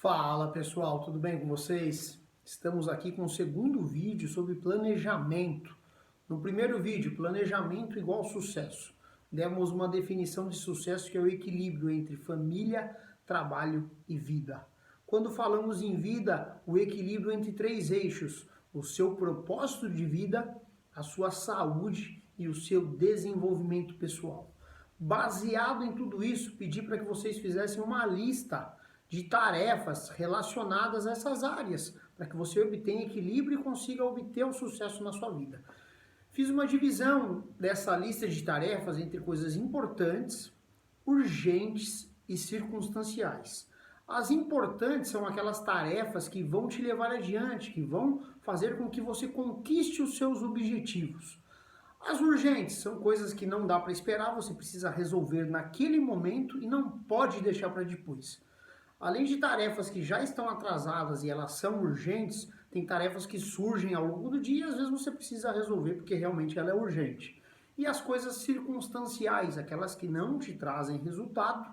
Fala pessoal, tudo bem com vocês? Estamos aqui com o segundo vídeo sobre planejamento. No primeiro vídeo, planejamento igual sucesso. Demos uma definição de sucesso que é o equilíbrio entre família, trabalho e vida. Quando falamos em vida, o equilíbrio entre três eixos: o seu propósito de vida, a sua saúde e o seu desenvolvimento pessoal. Baseado em tudo isso, pedi para que vocês fizessem uma lista de tarefas relacionadas a essas áreas, para que você obtenha equilíbrio e consiga obter o sucesso na sua vida. Fiz uma divisão dessa lista de tarefas entre coisas importantes, urgentes e circunstanciais. As importantes são aquelas tarefas que vão te levar adiante, que vão fazer com que você conquiste os seus objetivos. As urgentes são coisas que não dá para esperar, você precisa resolver naquele momento e não pode deixar para depois. Além de tarefas que já estão atrasadas e elas são urgentes, tem tarefas que surgem ao longo do dia e às vezes você precisa resolver porque realmente ela é urgente. E as coisas circunstanciais, aquelas que não te trazem resultado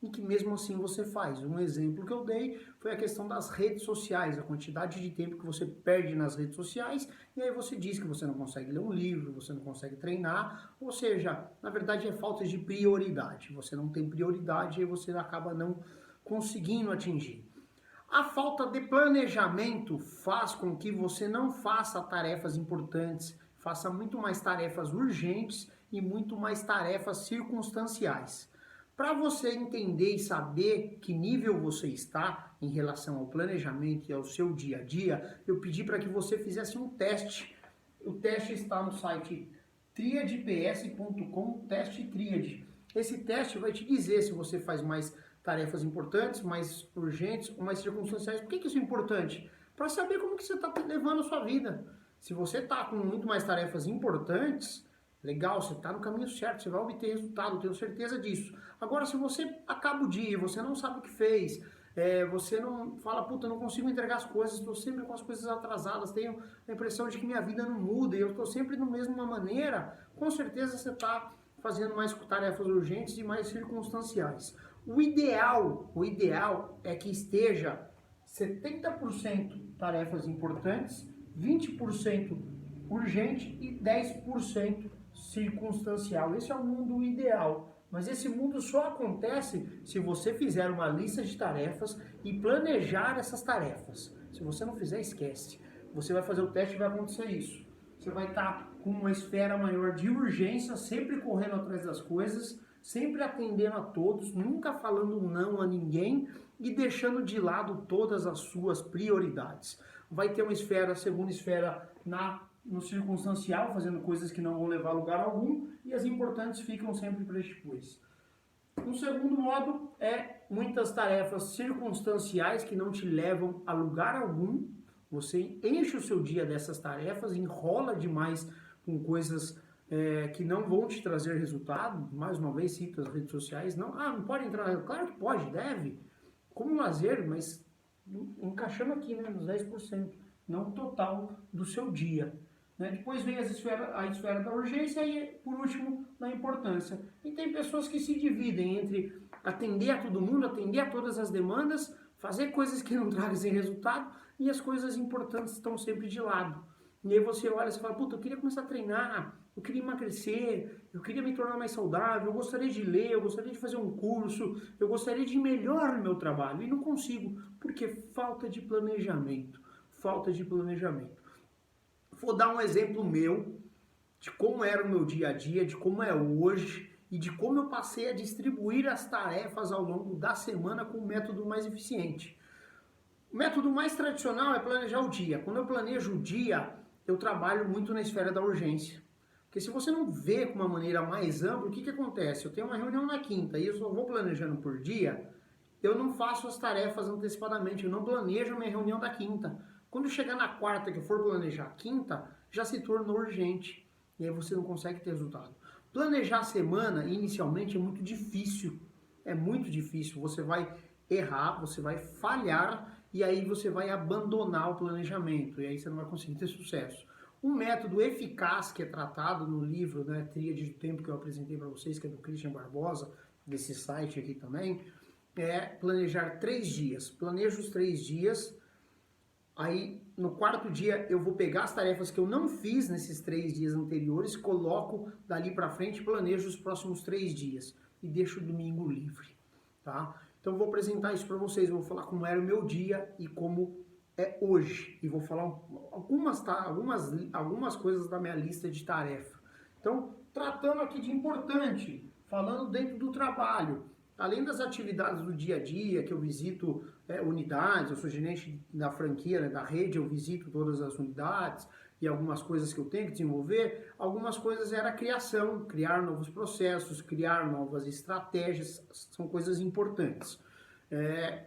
e que mesmo assim você faz. Um exemplo que eu dei foi a questão das redes sociais, a quantidade de tempo que você perde nas redes sociais, e aí você diz que você não consegue ler um livro, você não consegue treinar, ou seja, na verdade é falta de prioridade. Você não tem prioridade e você acaba não conseguindo atingir. A falta de planejamento faz com que você não faça tarefas importantes, faça muito mais tarefas urgentes e muito mais tarefas circunstanciais. Para você entender e saber que nível você está em relação ao planejamento e ao seu dia a dia, eu pedi para que você fizesse um teste. O teste está no site triadps.com, teste Triad. Esse teste vai te dizer se você faz mais tarefas importantes, mais urgentes ou mais circunstanciais. Por que isso é importante? Para saber como que você está levando a sua vida. Se você está com muito mais tarefas importantes, legal, você está no caminho certo, você vai obter resultado, tenho certeza disso. Agora, se você acaba o dia, você não sabe o que fez, você não fala, puta, não consigo entregar as coisas, estou sempre com as coisas atrasadas, tenho a impressão de que minha vida não muda e eu estou sempre da mesma maneira, com certeza você está fazendo mais tarefas urgentes e mais circunstanciais. O ideal é que esteja 70% tarefas importantes, 20% urgente e 10% circunstancial. Esse é o mundo ideal. Mas esse mundo só acontece se você fizer uma lista de tarefas e planejar essas tarefas. Se você não fizer, esquece. Você vai fazer o teste e vai acontecer isso. Você vai estar com uma esfera maior de urgência, sempre correndo atrás das coisas, sempre atendendo a todos, nunca falando não a ninguém e deixando de lado todas as suas prioridades. Vai ter uma esfera, segunda esfera no circunstancial, fazendo coisas que não vão levar a lugar algum, e as importantes ficam sempre para depois. Um segundo modo é muitas tarefas circunstanciais que não te levam a lugar algum. Você enche o seu dia dessas tarefas, enrola demais com coisas que não vão te trazer resultado. Mais uma vez cito as redes sociais. Não pode entrar. Claro que pode, deve. Como lazer, mas encaixando aqui, né, nos 10%, não total do seu dia. Né? Depois vem a esfera da urgência e, por último, da importância. E tem pessoas que se dividem entre atender a todo mundo, atender a todas as demandas, fazer coisas que não trazem resultado, e as coisas importantes estão sempre de lado. E aí você olha e fala, puta, eu queria começar a treinar, eu queria emagrecer, eu queria me tornar mais saudável, eu gostaria de ler, eu gostaria de fazer um curso, eu gostaria de ir melhor no meu trabalho, e não consigo, porque falta de planejamento. Falta de planejamento. Vou dar um exemplo meu, de como era o meu dia a dia, de como é hoje, e de como eu passei a distribuir as tarefas ao longo da semana com o método mais eficiente. O método mais tradicional é planejar o dia. Quando eu planejo o dia, eu trabalho muito na esfera da urgência. Porque se você não vê com uma maneira mais ampla, o que acontece? Eu tenho uma reunião na quinta e eu só vou planejando por dia, eu não faço as tarefas antecipadamente, eu não planejo a minha reunião da quinta. Quando chegar na quarta, que eu for planejar a quinta, já se tornou urgente. E aí você não consegue ter resultado. Planejar a semana, inicialmente, é muito difícil. É muito difícil. Você vai errar, você vai falhar, e aí você vai abandonar o planejamento. E aí você não vai conseguir ter sucesso. Um método eficaz que é tratado no livro, né, Tríade do Tempo, que eu apresentei para vocês, que é do Christian Barbosa, desse site aqui também, é planejar 3 dias. Planejo os 3 dias, aí no quarto dia eu vou pegar as tarefas que eu não fiz nesses 3 dias anteriores, coloco dali para frente e planejo os próximos 3 dias e deixo o domingo livre, tá? Então eu vou apresentar isso para vocês, eu vou falar como era o meu dia e como é hoje. E vou falar algumas coisas da minha lista de tarefa. Então, tratando aqui de importante, falando dentro do trabalho, além das atividades do dia a dia, que eu visito unidades, eu sou gerente da franquia, né, da rede, eu visito todas as unidades e algumas coisas que eu tenho que desenvolver, algumas coisas era a criação, criar novos processos, criar novas estratégias, são coisas importantes.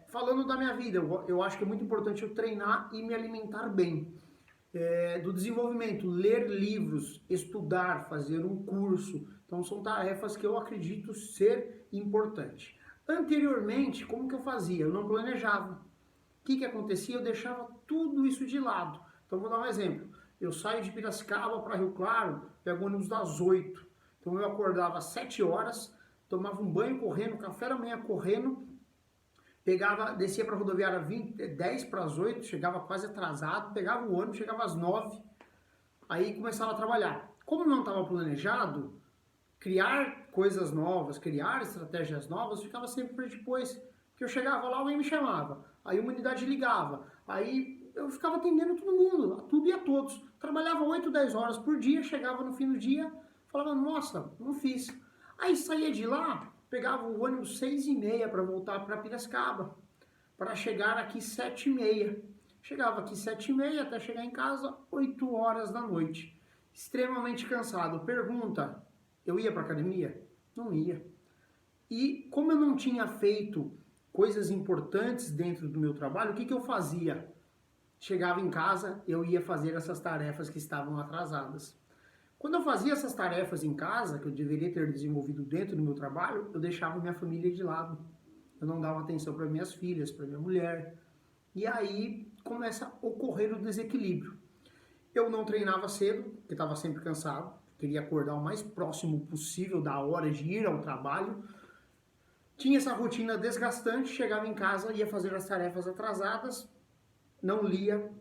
Falando da minha vida, eu acho que é muito importante eu treinar e me alimentar bem. Do desenvolvimento, ler livros, estudar, fazer um curso. Então são tarefas que eu acredito ser importante. Anteriormente, como que eu fazia? Eu não planejava. O que acontecia? Eu deixava tudo isso de lado. Então vou dar um exemplo. Eu saio de Piracicaba para Rio Claro, pego o ônibus das 8. Então eu acordava às 7 horas, tomava um banho correndo, café da manhã correndo, descia para a rodoviária 10 para as 8, chegava quase atrasado, pegava o ônibus, chegava às 9, aí começava a trabalhar. Como não estava planejado, criar coisas novas, criar estratégias novas, ficava sempre para depois. Porque eu chegava lá, alguém me chamava, aí uma unidade ligava, aí eu ficava atendendo todo mundo, a tudo e a todos. Trabalhava 8, 10 horas por dia, chegava no fim do dia, falava, nossa, não fiz. Aí saía de lá, pegava o ônibus 6h30 para voltar para Piracicaba, para chegar aqui 7h30. Chegava aqui 7h30 até chegar em casa 8 horas da noite. Extremamente cansado. Pergunta, eu ia para academia? Não ia. E como eu não tinha feito coisas importantes dentro do meu trabalho, o que eu fazia? Chegava em casa, eu ia fazer essas tarefas que estavam atrasadas. Quando eu fazia essas tarefas em casa, que eu deveria ter desenvolvido dentro do meu trabalho, eu deixava minha família de lado. Eu não dava atenção para minhas filhas, para minha mulher. E aí começa a ocorrer o desequilíbrio. Eu não treinava cedo, porque estava sempre cansado. Queria acordar o mais próximo possível da hora de ir ao trabalho. Tinha essa rotina desgastante, chegava em casa, ia fazer as tarefas atrasadas, não lia,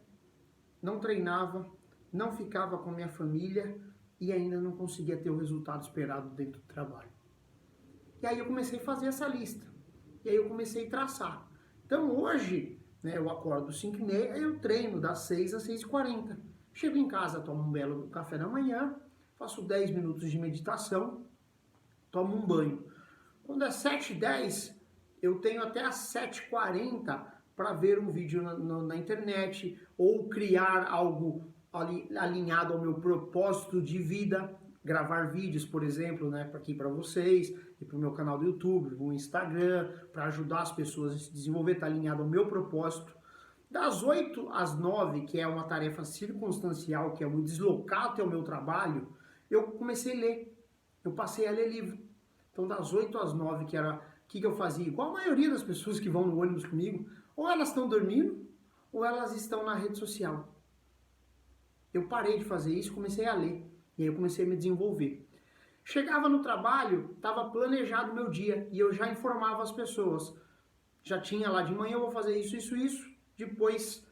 não treinava, não ficava com minha família e ainda não conseguia ter o resultado esperado dentro do trabalho. E aí eu comecei a fazer essa lista. E aí eu comecei a traçar. Então hoje, né, eu acordo 5h30, eu treino das 6 às 6h40. Chego em casa, tomo um belo café da manhã, faço 10 minutos de meditação, tomo um banho. Quando é 7h10, eu tenho até às 7h40 para ver um vídeo na internet ou criar algo alinhado ao meu propósito de vida, gravar vídeos, por exemplo, né, aqui para vocês, e para o meu canal do YouTube, no Instagram, para ajudar as pessoas a se desenvolver, está alinhado ao meu propósito. Das 8 às 9, que é uma tarefa circunstancial, que é o deslocar até o meu trabalho, eu comecei a ler, eu passei a ler livro. Então das 8 às 9, que era o que eu fazia, igual a maioria das pessoas que vão no ônibus comigo, ou elas estão dormindo, ou elas estão na rede social. Eu parei de fazer isso, comecei a ler, e aí eu comecei a me desenvolver. Chegava no trabalho, estava planejado o meu dia, e eu já informava as pessoas. Já tinha lá de manhã, eu vou fazer isso, isso, isso. Depois,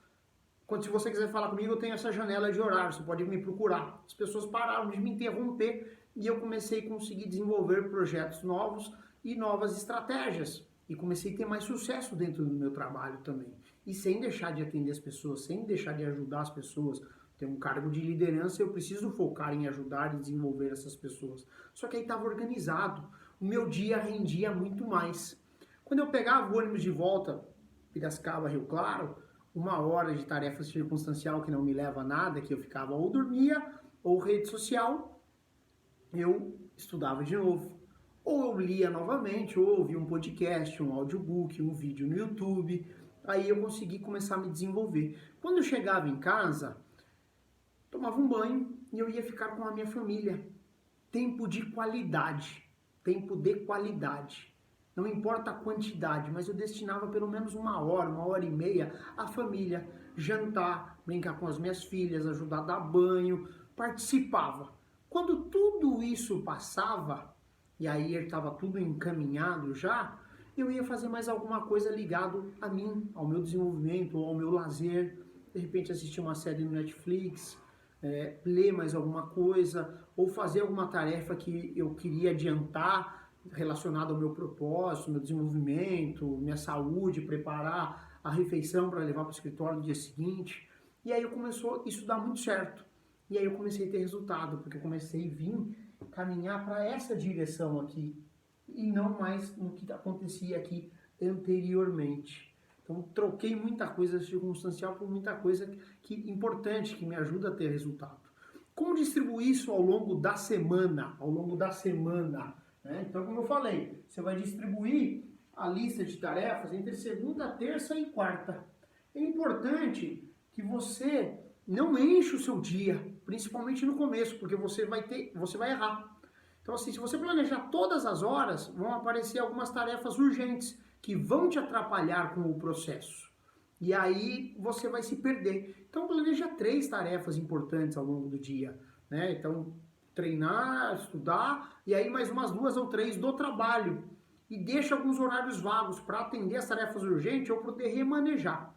se você quiser falar comigo, eu tenho essa janela de horário, você pode me procurar. As pessoas pararam de me interromper, e eu comecei a conseguir desenvolver projetos novos e novas estratégias. E comecei a ter mais sucesso dentro do meu trabalho também. E sem deixar de atender as pessoas, sem deixar de ajudar as pessoas. Ter um cargo de liderança, eu preciso focar em ajudar e desenvolver essas pessoas. Só que aí estava organizado. O meu dia rendia muito mais. Quando eu pegava o ônibus de volta, Piracicaba, Rio Claro, 1 hora de tarefa circunstancial que não me leva a nada, que eu ficava ou dormia, ou rede social, eu estudava de novo. Ou eu lia novamente, ou ouvia um podcast, um audiobook, um vídeo no YouTube. Aí eu consegui começar a me desenvolver. Quando eu chegava em casa, tomava um banho e eu ia ficar com a minha família. Tempo de qualidade. Tempo de qualidade. Não importa a quantidade, mas eu destinava pelo menos 1 hora, 1h30 à família. Jantar, brincar com as minhas filhas, ajudar a dar banho, participava. Quando tudo isso passava, e aí estava tudo encaminhado já, eu ia fazer mais alguma coisa ligado a mim, ao meu desenvolvimento, ao meu lazer, de repente assistir uma série no Netflix, ler mais alguma coisa, ou fazer alguma tarefa que eu queria adiantar relacionada ao meu propósito, meu desenvolvimento, minha saúde, preparar a refeição para levar para o escritório no dia seguinte. E aí começou isso dar muito certo. E aí eu comecei a ter resultado, porque eu comecei a vir caminhar para essa direção aqui, e não mais no que acontecia aqui anteriormente. Então troquei muita coisa circunstancial por muita coisa importante, que me ajuda a ter resultado. Como distribuir isso ao longo da semana? Né? Então, como eu falei, você vai distribuir a lista de tarefas entre segunda, terça e quarta. É importante que você não enche o seu dia, principalmente no começo, porque você vai errar. Então, assim, se você planejar todas as horas, vão aparecer algumas tarefas urgentes que vão te atrapalhar com o processo. E aí você vai se perder. Então, planeja 3 tarefas importantes ao longo do dia, né? Então, treinar, estudar, e aí mais umas 2 ou 3 do trabalho. E deixa alguns horários vagos para atender as tarefas urgentes ou poder remanejar.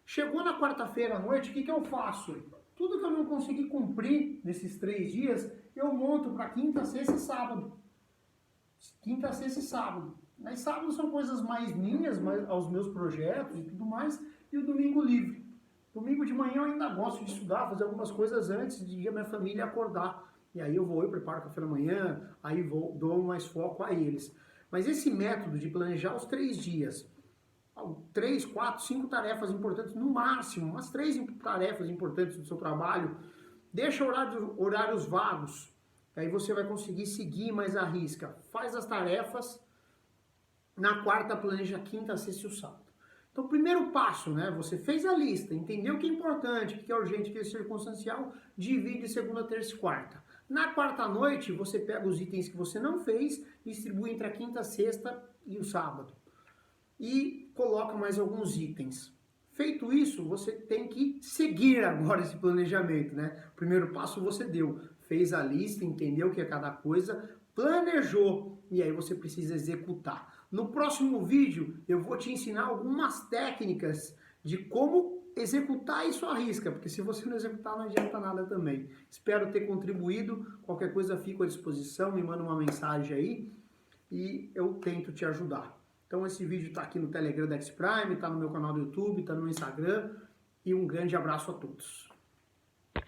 Chegou na quarta-feira à noite, o que eu faço? Tudo que eu não consegui cumprir nesses 3 dias, eu monto para quinta, sexta e sábado. Quinta, sexta e sábado. Mas sábado são coisas mais minhas, mais aos meus projetos e tudo mais, e o domingo livre. Domingo de manhã eu ainda gosto de estudar, fazer algumas coisas antes de a minha família acordar. E aí eu vou e preparo café da manhã, aí dou mais foco a eles. Mas esse método de planejar os 3 dias, 3, 4, 5 tarefas importantes, no máximo, umas 3 tarefas importantes do seu trabalho, deixa horários vagos, aí você vai conseguir seguir mais à risca. Faz as tarefas, na quarta planeja a quinta, sexta e o sábado. Então, o primeiro passo, né? Você fez a lista, entendeu o que é importante, o que é urgente, o que é circunstancial, divide segunda, terça e quarta. Na quarta noite, você pega os itens que você não fez, distribui entre a quinta, sexta e o sábado. E coloca mais alguns itens. Feito isso, você tem que seguir agora esse planejamento, né? O primeiro passo você deu, fez a lista, entendeu o que é cada coisa, planejou e aí você precisa executar. No próximo vídeo eu vou te ensinar algumas técnicas de como executar isso à risca, porque se você não executar não adianta nada também. Espero ter contribuído, qualquer coisa fico à disposição, me manda uma mensagem aí e eu tento te ajudar. Então esse vídeo está aqui no Telegram da X-Prime, está no meu canal do YouTube, está no meu Instagram e um grande abraço a todos.